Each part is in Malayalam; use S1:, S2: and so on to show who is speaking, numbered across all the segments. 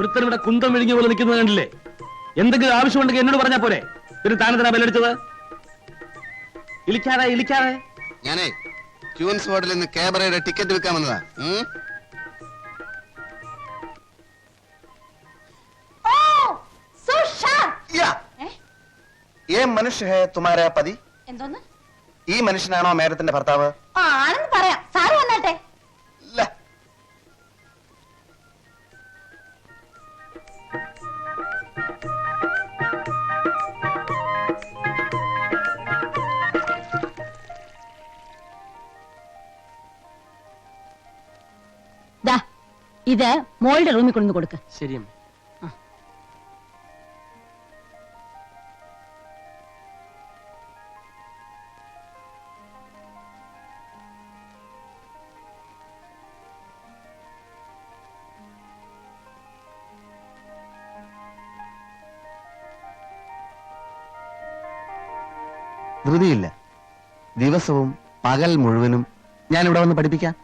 S1: ഒരുത്തൻ ഇവിടെ കുന്തം വിഴുങ്ങിയ പോലെ നിൽക്കുന്നത് കണ്ടില്ലേ? എന്തെങ്കിലും ആവശ്യമുണ്ടെങ്കിൽ എന്നോട് പറഞ്ഞാ പോരെ? പിന്നെ താനെന്തിനാ ബെല്ലടിച്ചത്? ഇളിക്കാതെ
S2: ഞാനേ ക്യൂൻസ് വാർഡിൽ നിന്ന് ക്യാബറയുടെ ടിക്കറ്റ് വിൽക്കാൻ വന്നതാ.
S3: ये मनुष्य है तुम्हारा पति?
S4: എന്തോന്ന്?
S3: ഈ മനുഷ്യനാണോ മേഡത്തിന്റെ ഭർത്താവ്?
S4: ആണെന്ന് പറയാം. സാറ് വന്നാട്ടെ. ഇത് മോളുടെ റൂമിൽ കൊണ്ടു കൊടുക്ക്.
S1: ശരി.
S3: ധൃതിയില്ല. ദിവസവും പകൽ മുഴുവനും ഞാൻ ഇവിടെ വന്ന് പഠിപ്പിക്കാം.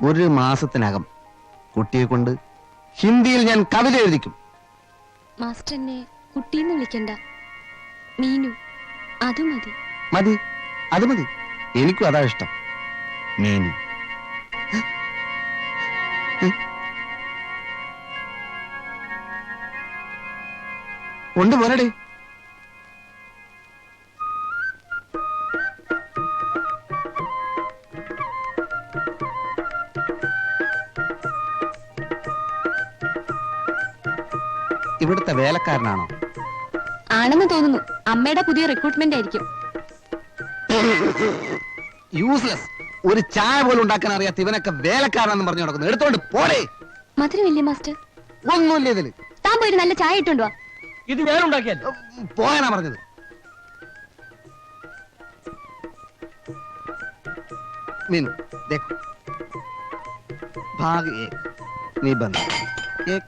S3: ഒരു മാസത്തിനകം കുട്ടിയെ കൊണ്ട് ഹിന്ദിയിൽ ഞാൻ കവിത എഴുതിക്കും.
S5: മാസ്റ്ററിനെ കുട്ടിയെന്ന് വിളിക്കണ്ട, മീനു. അത് മതി.
S3: മതി, അത് മതി. എനിക്കും അതാ ഇഷ്ടം, മീനു. കൊണ്ടുപോരടേ. ഇവിടുത്തെ വേലക്കാരനാണോ?
S5: ആണെന്ന് തോന്നുന്നു. അമ്മയുടെ പുതിയ റിക്രൂട്ട്മെന്റ് ആയിരിക്കും.
S3: യൂസ്ലെസ്. ഒരു ചായ പോലും ഉണ്ടാക്കാൻ അറിയാത്ത ഇവനൊക്കെ വേലക്കാരനെന്ന് പറഞ്ഞു നടക്കുന്നു. എടുത്തോണ്ട് പോടേ.
S5: മധുരമില്ലേ മാസ്റ്റർ?
S3: ഒന്നുമില്ല ഇതില്.
S5: താൻ പോയി നല്ല ചായ ഇട്ടുണ്ടോ?
S1: ഇത് ഞാൻ ഉണ്ടാക്കിയല്ലോ.
S3: പോയാനാ പറഞ്ഞത്. मीनू देखो, भाग 1 निबंध 1।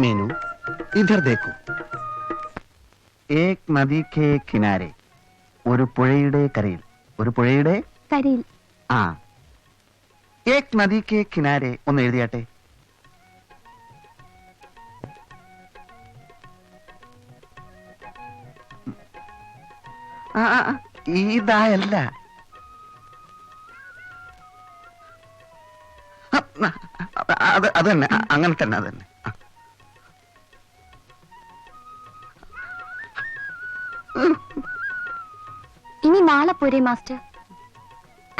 S3: मीनू इधर देखो, एक नदी के किनारे ഒരു പുഴയുടെ കരയിൽ, ഒരു പുഴയുടെ
S5: കരയിൽ.
S3: ആ, एक नदी के किनारे ഒന്ന് എഴുതിയാട്ടെ. ഇതായല്ല, അത് തന്നെ, അങ്ങനെ തന്നെ, അത് തന്നെ.
S5: ഇനി നാളെ പോരെ മാസ്റ്റർ?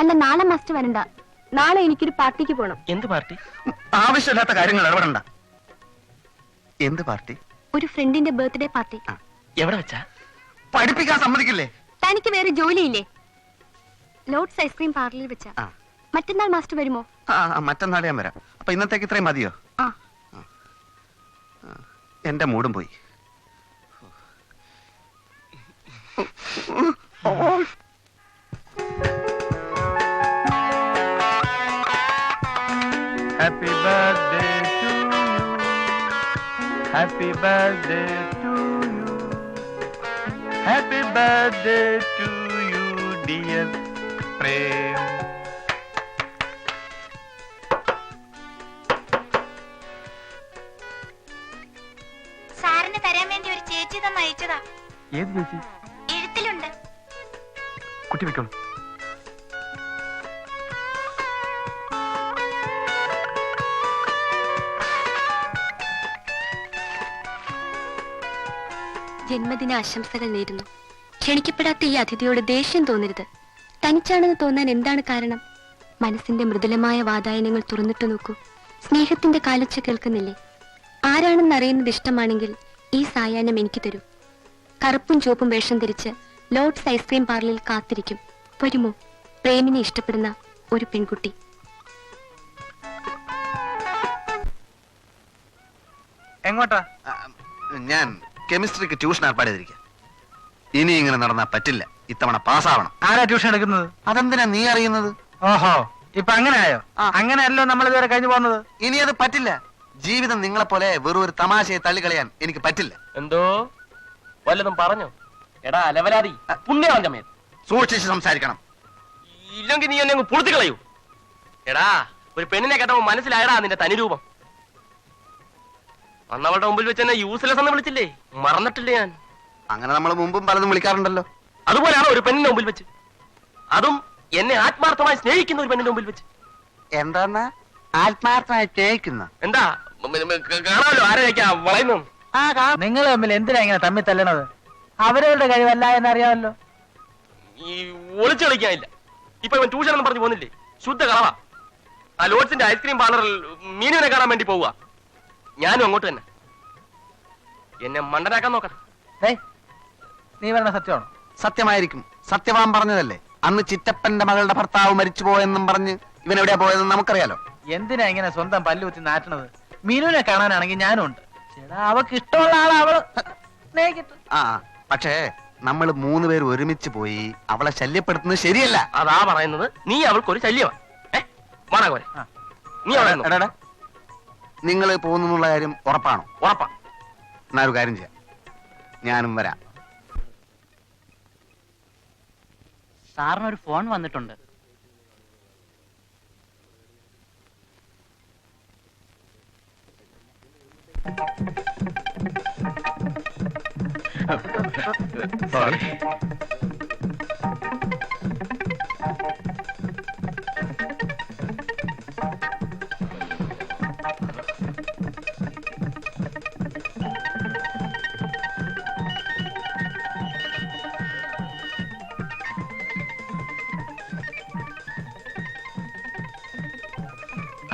S5: അല്ല, നാളെ മാസ്റ്റർ വരണ്ട. നാളെ എനിക്കൊരു പാർട്ടിക്ക് പോണം.
S1: എന്ത് പാർട്ടി?
S3: ആവശ്യമില്ലാത്ത കാര്യങ്ങൾ ഇടപെടണ്ട. എന്ത് പാർട്ടി?
S5: ഒരു ഫ്രണ്ടിന്റെ ബർത്ത്ഡേ പാർട്ടി.
S1: എവിടെ വെച്ചാ?
S3: പഠിപ്പിക്കാൻ സമ്മതിക്കില്ലേ?
S5: തനിക്ക് വേറെ ജോലിയില്ലേ? ലോഡ്സ് ഐസ്ക്രീം പാർലറിൽ വെച്ചാ. മറ്റന്നാൾ മാസ്റ്റർ വരുമോ?
S3: മറ്റന്നാൾ ഞാൻ വരാം. അപ്പൊ ഇന്നത്തേക്ക് ഇത്രയും മതിയോ? എന്റെ മൂടും പോയി.
S6: Happy birthday to you. Happy birthday to you. Happy birthday to you, dear Prem.
S4: സാറിന് തരാൻ വേണ്ടി ഒരു ചേച്ചി തന്നെ അയച്ചതാ.
S6: ഏത് ചേച്ചി?
S4: എഴുത്തിലുണ്ട്.
S6: കുട്ടി വെക്കണം.
S5: ജന്മദിന ആശംസകൾ നേരുന്നു. ക്ഷണിക്കപ്പെടാത്ത ഈ അതിഥിയോട് ദേഷ്യം തോന്നരുത്. തനിച്ചാണെന്ന് തോന്നാൻ എന്താണ് കാരണം? മനസ്സിന്റെ മൃദുലമായ വാതായനങ്ങൾ തുറന്നിട്ട് നോക്കൂ. സ്നേഹത്തിന്റെ കാലൊച്ച കേൾക്കുന്നില്ലേ? ആരാണെന്ന് അറിയുന്നത് ഇഷ്ടമാണെങ്കിൽ ഈ സായാഹ്നം എനിക്ക് തരൂ. കറുപ്പും ചുവപ്പും വേഷം ധരിച്ച് ലോഡ്സ് ഐസ്ക്രീം പാർലറിൽ കാത്തിരിക്കും. വരുമോ? പ്രേമിനെ ഇഷ്ടപ്പെടുന്ന ഒരു പെൺകുട്ടി.
S6: എങ്ങോട്ടാ?
S3: ഞാൻ കെമിസ്ട്രിക്ക് ട്യൂഷൻ ഏർപ്പാട് ചെയ്തിരിക്കാം. ഇനി ഇങ്ങനെ നടന്നാ പറ്റില്ല. ഇത്തവണ പാസ്സാവണം.
S6: ആരാ ട്യൂഷൻ എടുക്കുന്നത്?
S3: അതെന്തിനാ നീ അറിയുന്നത്?
S6: ഓഹോ, ഇപ്പൊ അങ്ങനെ ആയോ? അങ്ങനെയല്ലോ നമ്മൾ ഇതുവരെ കഴിഞ്ഞു പോകുന്നത്.
S3: ഇനി അത് പറ്റില്ല. ജീവിതം നിങ്ങളെ പോലെ വെറും ഒരു തമാശയെ തള്ളിക്കളയാൻ എനിക്ക് പറ്റില്ല.
S1: എന്തോ വല്ലതും പറഞ്ഞോ? എടാ അലവലാതി, പുണ്യവാൻ സമയത്ത്
S3: സൂക്ഷിച്ച് സംസാരിക്കണം.
S7: ഇല്ലെങ്കിൽ നീ എന്നെ അങ്ങ് പുറത്തു കളയൂ. എടാ, ഒരു പെണ്ണിനെ കേട്ടപ്പോ മനസ്സിലായടാ നിന്റെ തനിരൂപം. അന്നവളുടെ മുമ്പിൽ വെച്ച് എന്നെ യൂസ്ലെസ് എന്ന് വിളിച്ചില്ലേ, മറന്നിട്ടില്ലേ ഞാൻ?
S2: അങ്ങനെ നമ്മൾ മുമ്പും പലതും വിളിക്കാറുണ്ടല്ലോ.
S7: അതുപോലെയാണോ ഒരു പെണ്ണിന്റെ മുമ്പിൽ വെച്ച്, അതും എന്നെ ആത്മാർത്ഥമായി സ്നേഹിക്കുന്ന ഒരു പെണ്ണിന്റെ മുമ്പിൽ വെച്ച്?
S3: എന്താ ആത്മാർത്ഥമായി സ്നേഹിക്കുന്ന?
S7: എന്താ കാണാമല്ലോ ആരെയൊക്കെയാ വളയുന്നു.
S6: നിങ്ങൾ തമ്മിൽ എന്തിനാ ഇങ്ങനെ തമ്മിൽ തല്ലണത്? അവരവരുടെ കഴിവല്ല എന്നറിയാമല്ലോ.
S7: ഈ ഒളിച്ചു കളിക്കാനില്ല. ഇപ്പൊ ഇവൻ ട്യൂഷൻ എന്ന് പറഞ്ഞു പോകുന്നില്ലേ, ശുദ്ധ കളവാ. ആ ലോഡ്സിന്റെ ഐസ്ക്രീം പാർലറിൽ മീനുവിനെ കാണാൻ വേണ്ടി പോവുക. ഞാനും അങ്ങോട്ട് തന്നെ. എന്നെ മണ്ടനാക്കാൻ നോക്കണം.
S6: നീ പറഞ്ഞ സത്യമാണോ?
S2: സത്യമായിരിക്കും. സത്യവാൻ പറഞ്ഞതല്ലേ. അന്ന് ചിറ്റപ്പന്റെ മകളുടെ ഭർത്താവ് മരിച്ചു പോയെന്നും പറഞ്ഞ് ഇവൻ എവിടെയാ പോയതെന്ന് നമുക്കറിയാലോ.
S6: എന്തിനാ ഇങ്ങനെ സ്വന്തം പല്ലുകുത്തി നാറ്റണത്? മീനുവിനെ കാണാനാണെങ്കിൽ ഞാനും ഉണ്ട്. ചേട്ടാ, അവക്ക് ഇഷ്ടമുള്ള ആളെ അവള് സ്നേഹിക്കട്ടെ.
S2: ആ, പക്ഷേ നമ്മൾ 3 പേര് ഒരുമിച്ച് പോയി അവളെ ശല്യപ്പെടുത്തുന്നത് ശരിയല്ല.
S7: അതാ പറയുന്നത്. നീ അവൾക്കൊരു ശല്യമാണ്. വാടാ, നീ അവിടെ
S2: നിങ്ങൾ പോകുന്നുള്ള കാര്യം ഉറപ്പാണോ?
S7: ഉറപ്പാ.
S2: എന്നാ ഒരു കാര്യം ചെയ്യാം, ഞാനും വരാം.
S8: സാറിനൊരു ഫോൺ വന്നിട്ടുണ്ട്.
S1: സോറി.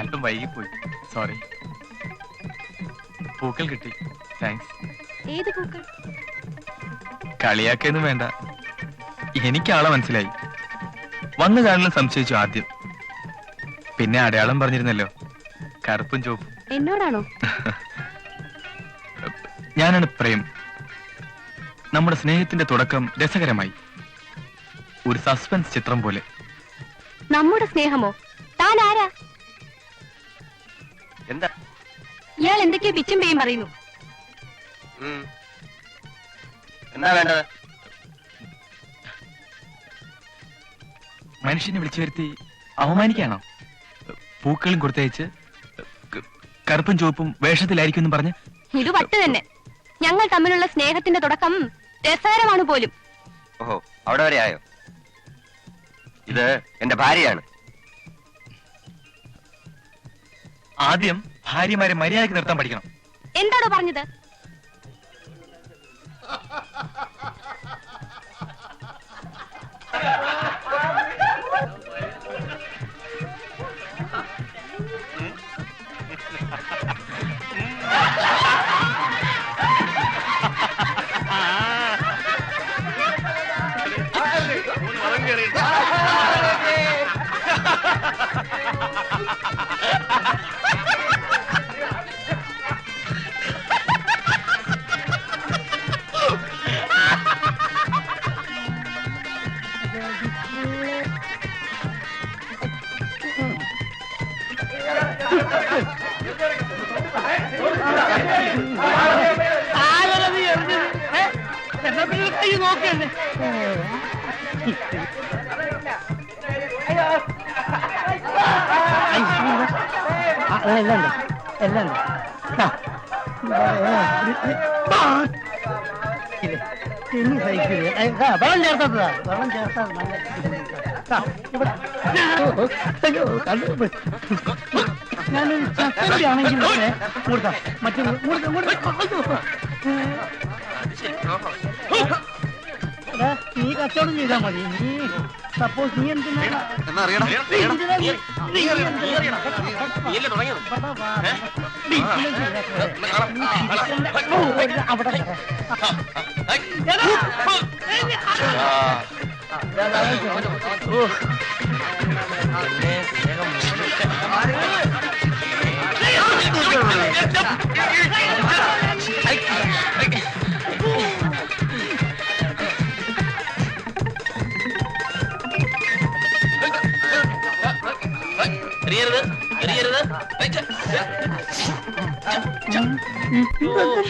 S9: അല്പം വൈകിപ്പോയി, സോറി. പൂക്കൾ കിട്ടി, താങ്ക്സ്.
S5: ഏത് പൂക്കൾ?
S9: കളിയാക്കൊന്നും വേണ്ട, എനിക്കാളെ മനസ്സിലായി. വന്നു കാണാൻ സംശയിച്ചു ആദ്യം, പിന്നെ അടയാളം പറഞ്ഞിരുന്നല്ലോ, കറുപ്പും ചുവപ്പും.
S5: എന്നോടാണോ?
S9: ഞാനാണ് പ്രേം. നമ്മുടെ സ്നേഹത്തിന്റെ തുടക്കം രസകരമായി, ഒരു സസ്പെൻസ് ചിത്രം പോലെ.
S5: നമ്മുടെ സ്നേഹമോ? താൻ ആരാ?
S7: എന്താ
S5: ഇയാൾ എന്തൊക്കെയോ പിച്ചും പേയും പറയുന്നു.
S7: എന്താ വേണ്ടത്?
S9: മനുഷ്യനെ വിളിച്ചു വരുത്തി അവമാനിക്കാണോ? പൂക്കളും കൊടുത്തയച്ച് കറുപ്പും ചുവപ്പും വേഷത്തിലായിരിക്കും എന്ന് പറഞ്ഞ്.
S5: ഇത് വട്ട് തന്നെ. ഞങ്ങൾ തമ്മിലുള്ള സ്നേഹത്തിന്റെ തുടക്കം രസകരമാണ് പോലും.
S3: ഓഹോ, അവിടെ വരെ ആയോ? ഇത് എന്റെ ഭാര്യയാണ്.
S9: ആദ്യം ഭാര്യമാരെ മര്യാദയ്ക്ക് നിർത്താൻ പഠിക്കണം.
S5: എന്താണോ പറഞ്ഞത്?
S8: വെള്ളം ചേർത്തതാ, വെള്ളം ചേർത്താ ഞാനൊരു ചക്കരയാണെങ്കിൽ കൊടുക്കാം. നീ കച്ചവടം ചെയ്താ മതി. നീ സപ്പോസ് നീ എന്തിനാ അവിടെ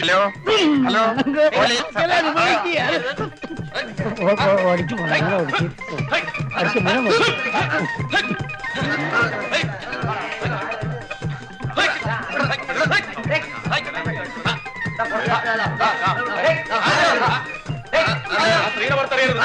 S3: ഹലോ ഹലോ,
S8: ഓടിച്ചു പോണം അങ്ങനെ ഓടിച്ചു അടുത്ത് മീനെ നോക്കി
S7: സ്ത്രീയുടെ പുറത്തറിയരുത്